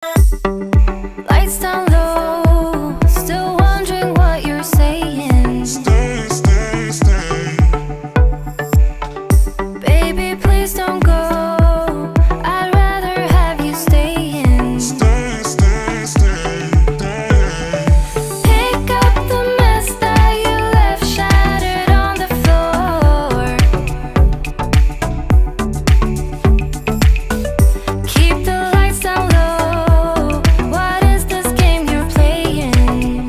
Lights down low, still wondering what you're saying. Stay, stay, stay. Baby, please don't go. I'd rather have you staying. Stay, stay, stay, stay. Pick up the mess that you left shattered on the floor. Keep the lights down low. What is this game you're playing?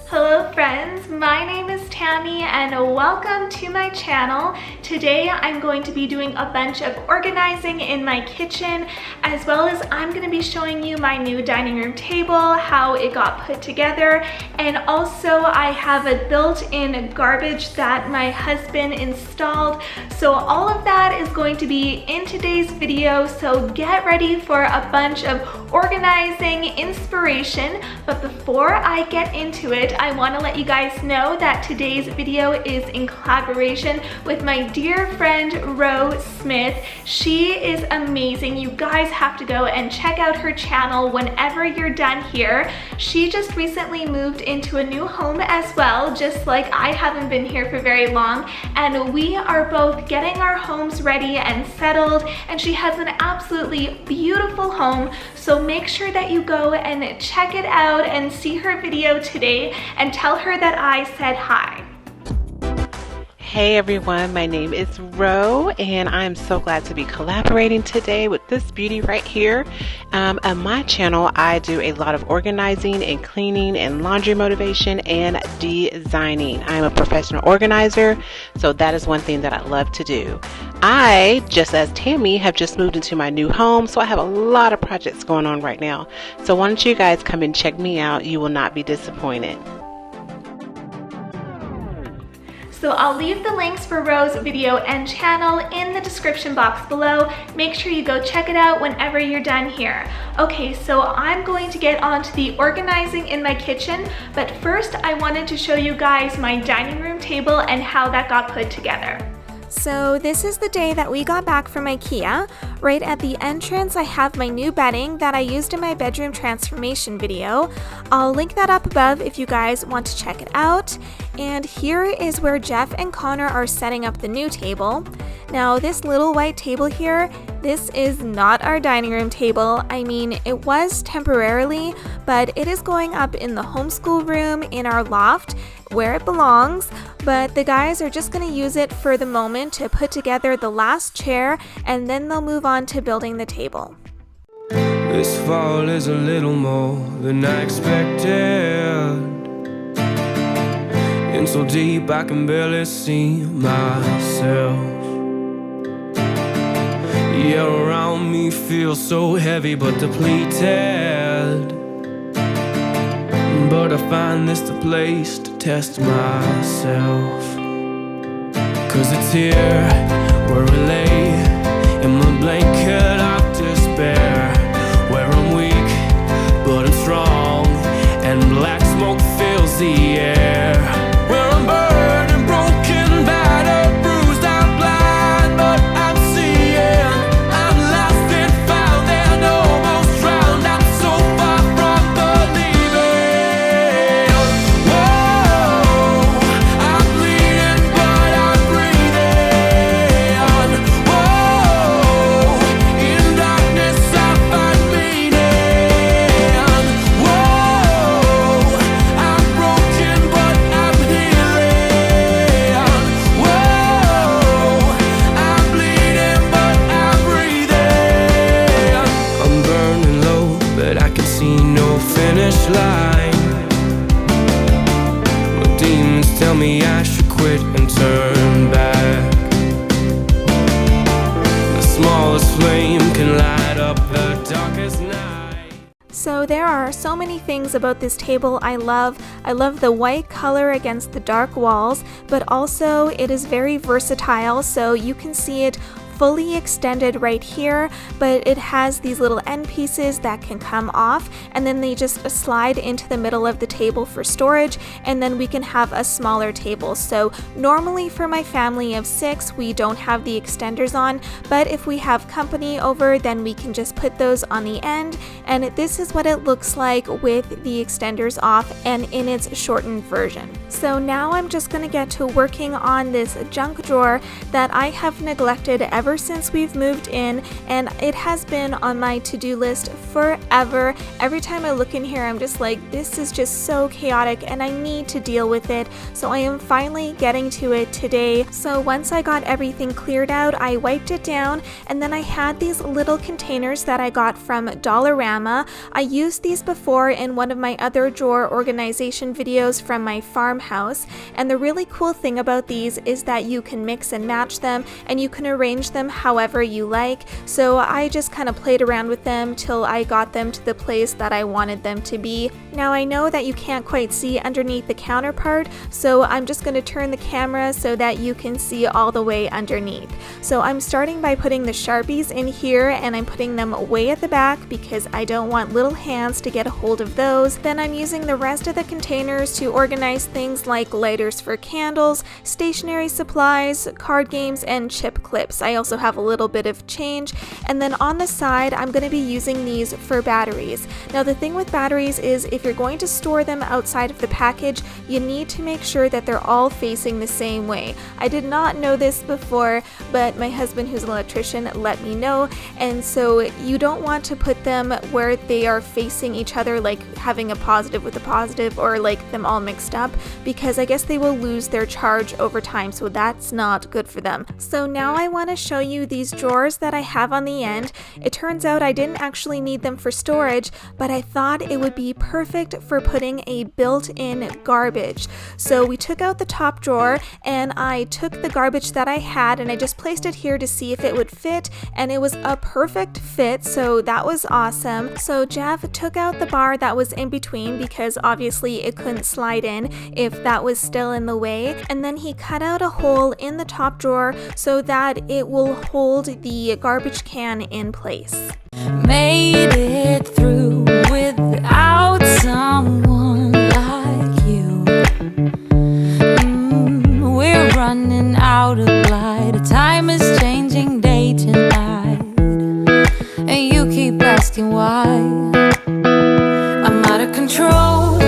Hello friends, my name is Tammy and welcome to my channel. Today I'm going to be doing a bunch of organizing in my kitchen, as well as I'm going to be showing you my new dining room table, how it got put together, and also I have a built-in garbage that my husband installed. So all of that is going to be in today's video, so get ready for a bunch of organizing inspiration. But before I get into it, I want to let you guys know that today's video is in collaboration with my dear friend Ro Smith. She is amazing. You guys have to go and check out her channel whenever you're done here. She just recently moved into a new home as well, just like I haven't been here for very long, and we are both getting our homes ready and settled, and she has an absolutely beautiful home. So make sure that you go and check it out and see her video today and tell her that I said hi. Hey everyone, my name is Ro and I'm so glad to be collaborating today with this beauty right here. On my channel, I do a lot of organizing and cleaning and laundry motivation and designing. I'm a professional organizer, so that is one thing that I love to do. I, just as Tammy, have just moved into my new home, so I have a lot of projects going on right now. So why don't you guys come and check me out? You will not be disappointed. So I'll leave the links for Ro's video and channel in the description box below. Make sure you go check it out whenever you're done here. Okay, so I'm going to get on to the organizing in my kitchen, but first I wanted to show you guys my dining room table and how that got put together. So this is the day that we got back from IKEA. Right at the entrance I have my new bedding that I used in my bedroom transformation video. I'll link that up above if you guys want to check it out. And here is where Jeff and Connor are setting up the new table. Now this little white table here, this is not our dining room table. I mean, it was temporarily, but it is going up in the homeschool room in our loft where it belongs. But the guys are just going to use it for the moment to put together the last chair, and then they'll move on to building the table. This fall is a little more than I expected. In so deep I can barely see myself. Yeah, around me feels so heavy but depleted. But I find this the place to test myself. 'Cause it's here where I lay in my blanket of despair, where I'm weak but I'm strong and black smoke fills the air, where I'm burned and broken, battered, bruised, I'm blind, but I'm seeing. I'm lost and found and almost drowned. I'm so far from believing. Whoa, I'm bleeding but I'm breathing. Whoa, in darkness I find meaning. Whoa, I'm broken but I'm healing. Whoa, I'm bleeding but I'm breathing. I'm burning low but I can see no finish line. My demons tell me I should quit and turn back. The smallest flame can light up the darkest night. So there are so many things about this table I love. I love the white color against the dark walls, but also it is very versatile, so you can see it fully extended right here, but it has these little end pieces that can come off, and then they just slide into the middle of the table for storage, and then we can have a smaller table. So normally for my family of 6, we don't have the extenders on, but if we have company over, then we can just put those on the end, and this is what it looks like with the extenders off and in its shortened version. So now I'm just going to get to working on this junk drawer that I have neglected ever since we've moved in, and it has been on my to-do list forever. Every time I look in here, I'm just like, this is just so chaotic and I need to deal with it. So I am finally getting to it today. So once I got everything cleared out, I wiped it down, and then I had these little containers that I got from Dollarama. I used these before in one of my other drawer organization videos from my farmhouse, and the really cool thing about these is that you can mix and match them and you can arrange them however you like. So I just kind of played around with them till I got them to the place that I wanted them to be. Now I know that you can't quite see underneath the counterpart, so I'm just going to turn the camera so that you can see all the way underneath. So I'm starting by putting the Sharpies in here, and I'm putting them way at the back because I don't want little hands to get a hold of those. Then I'm using the rest of the containers to organize things like lighters for candles, stationery supplies, card games, and chip clips. I also have a little bit of change. And then on the side, I'm going to be using these for batteries. Now the thing with batteries is if you're going to store them outside of the package, you need to make sure that they're all facing the same way. I did not know this before, but my husband, who's an electrician, let me know. And so you don't want to put them where they are facing each other, like having a positive with a positive, or like them all mixed up, because I guess they will lose their charge over time, so that's not good for them. So now I want to show you these drawers that I have on the end. It turns out I didn't actually need them for storage, but I thought it would be perfect for putting a built-in garbage. So we took out the top drawer, and I took the garbage that I had and I just placed it here to see if it would fit, and it was a perfect fit, so that was awesome. So Jeff took out the bar that was in between because obviously it couldn't slide in if that was still in the way, and then he cut out a hole in the top drawer so that it will hold the garbage can in place. Made it through without someone like you. We're running out of light. Time is changing day to night, and you keep asking why. I'm out of control.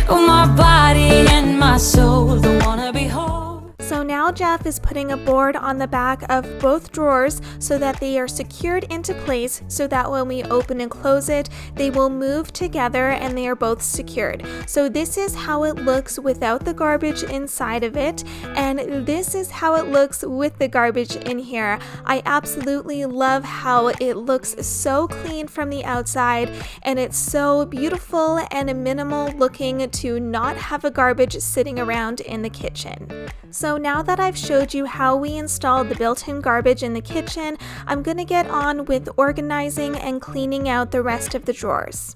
Oh, my body and my soul don't wanna be whole. So now Jeff is putting a board on the back of both drawers so that they are secured into place, so that when we open and close it, they will move together and they are both secured. So this is how it looks without the garbage inside of it, and this is how it looks with the garbage in here. I absolutely love how it looks so clean from the outside, and it's so beautiful and minimal looking to not have a garbage sitting around in the kitchen. So now that I've showed you how we installed the built-in garbage in the kitchen, I'm gonna get on with organizing and cleaning out the rest of the drawers.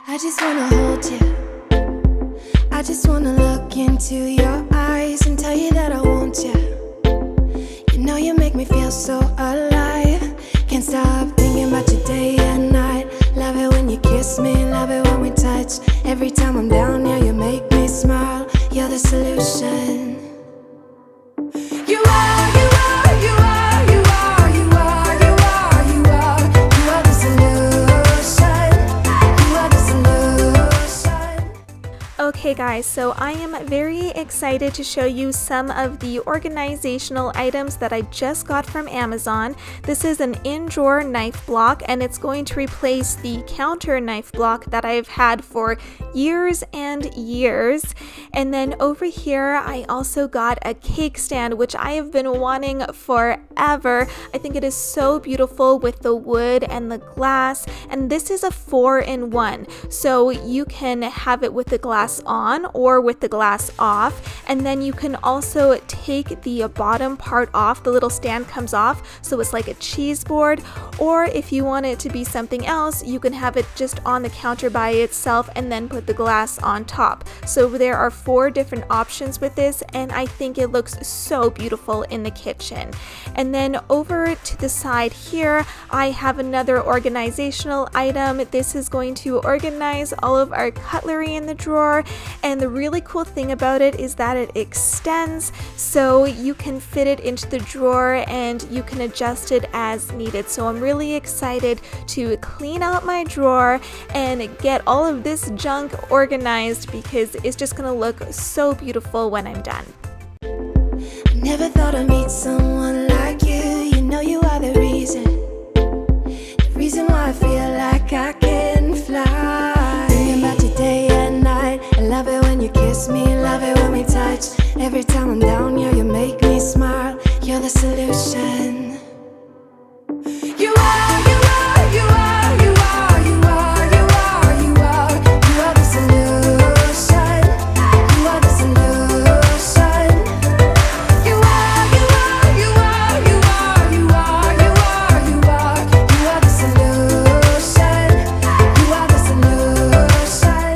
I just wanna hold you. I just wanna look into your eyes and tell you that I want you. You know you make me feel so alive. Can't stop thinking about you day and night. Love it when you kiss me, love it when we touch. Every time I'm down, yeah, you make me smile. You're the solution. You are, you are, you are, you are, you are, you are, you are, you are the solution. You are the solution. Okay guys, so I am very excited to show you some of the organizational items that I just got from Amazon. This is an in-drawer knife block, and it's going to replace the counter knife block that I've had for years and years. And then over here I also got a cake stand, which I have been wanting forever. I think it is so beautiful with the wood and the glass, and this is a 4-in-1, so you can have it with the glass on on or with the glass off, and then you can also take the bottom part off. The little stand comes off, so it's like a cheese board, or if you want it to be something else, you can have it just on the counter by itself and then put the glass on top. So there are 4 different options with this, and I think it looks so beautiful in the kitchen. And then over to the side here, I have another organizational item. This is going to organize all of our cutlery in the drawer, and the really cool thing about it is that it extends, so you can fit it into the drawer and you can adjust it as needed. So I'm really excited to clean out my drawer and get all of this junk organized, because it's just gonna look so beautiful when I'm done. I never thought I'd meet someone like you. You know you are the reason why I feel like I can fly. Thinking about you day and night. I love it when you kiss me, love it when we touch. Every time I'm down, yeah, you make me smile. You're the solution. You are, you are, you are, you are, you are, you are, you are. You are the solution. You are the solution. You are, you are, you are, you are, you are, you are, you are. You are the solution. You are the solution.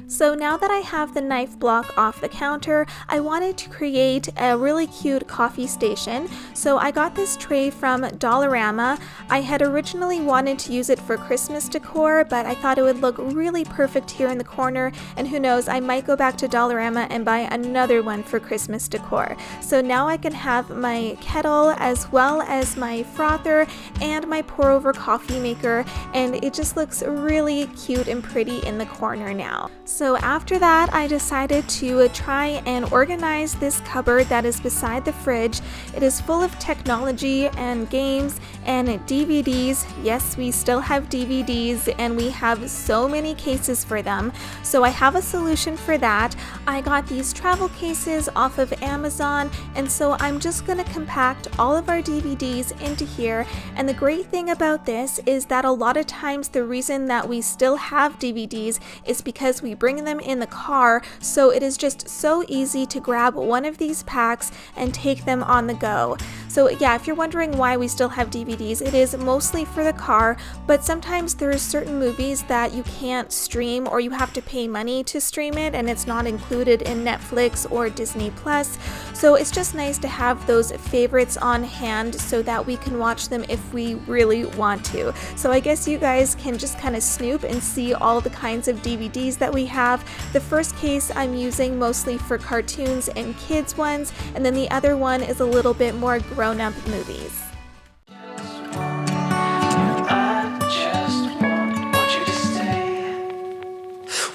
So now that I have the knife block off the counter, I wanted to create a really cute coffee station. So I got this tray from Dollarama. I had originally wanted to use it for Christmas decor, but I thought it would look really perfect here in the corner, and who knows, I might go back to Dollarama and buy another one for Christmas decor. So now I can have my kettle as well as my frother and my pour over coffee maker, and it just looks really cute and pretty in the corner now. So after that, I decided to try and organize this cupboard that is beside the fridge. It is full of technology and games and DVDs. Yes, we still have DVDs, and we have so many cases for them. So I have a solution for that. I got these travel cases off of Amazon, and so I'm just going to compact all of our DVDs into here. And the great thing about this is that a lot of times the reason that we still have DVDs is because we bring them in the car, so it is just so easy to grab one of these packs and take them on the go. So yeah, if you're wondering why we still have DVDs, it is mostly for the car, but sometimes there are certain movies that you can't stream, or you have to pay money to stream it, and it's not included in Netflix or Disney Plus. So it's just nice to have those favorites on hand so that we can watch them if we really want to. So I guess you guys can just kind of snoop and see all the kinds of DVDs that we have. The first case I'm using mostly for cartoons and kids ones, and then the other one is a little bit more grown-up movies.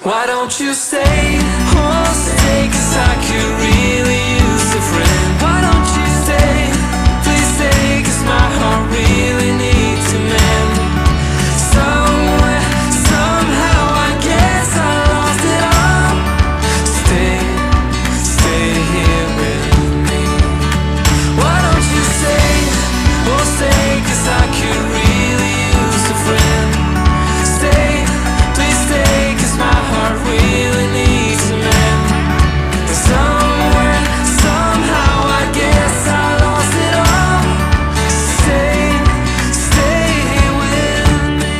Why don't you stay, oh stay, 'cause I could really use a friend. Why don't you stay, please stay, 'cause my heart really needs a mend. Somewhere, somehow, I guess I lost it all. Stay here with me. Why don't you stay, oh stay, 'cause I could really use a friend. Stay, please stay, 'cause my heart really needs a mend. Somewhere, somehow, I guess I lost it all. Stay with me.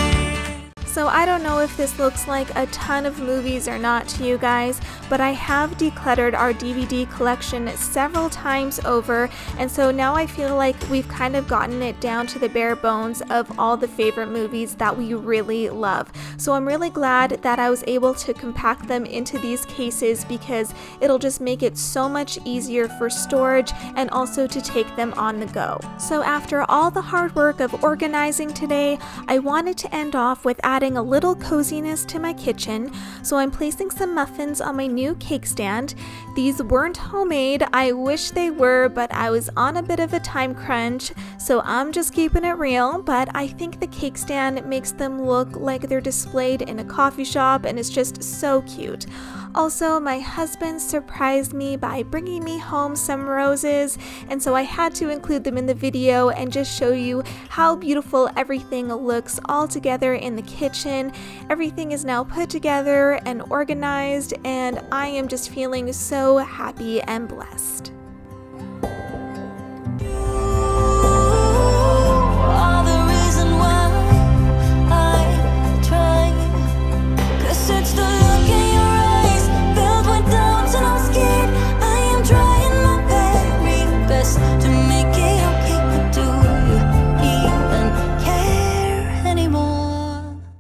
So I don't know if this looks like a ton of movies or not to you guys, but I have decluttered our DVD collection several times over, and so now I feel like we've kind of gotten it down to the bare bones of all the favorite movies that we really love. So I'm really glad that I was able to compact them into these cases, because it'll just make it so much easier for storage and also to take them on the go. So after all the hard work of organizing today, I wanted to end off with adding a little coziness to my kitchen. So I'm placing some muffins on my new cake stand. These weren't homemade. I wish they were, but I was on a bit of a time crunch, so I'm just keeping it real. But I think the cake stand makes them look like they're displayed in a coffee shop, and it's just so cute. Also, my husband surprised me by bringing me home some roses, and so I had to include them in the video and just show you how beautiful everything looks all together in the kitchen. Everything everything is now put together and organized, and I am just feeling so happy and blessed.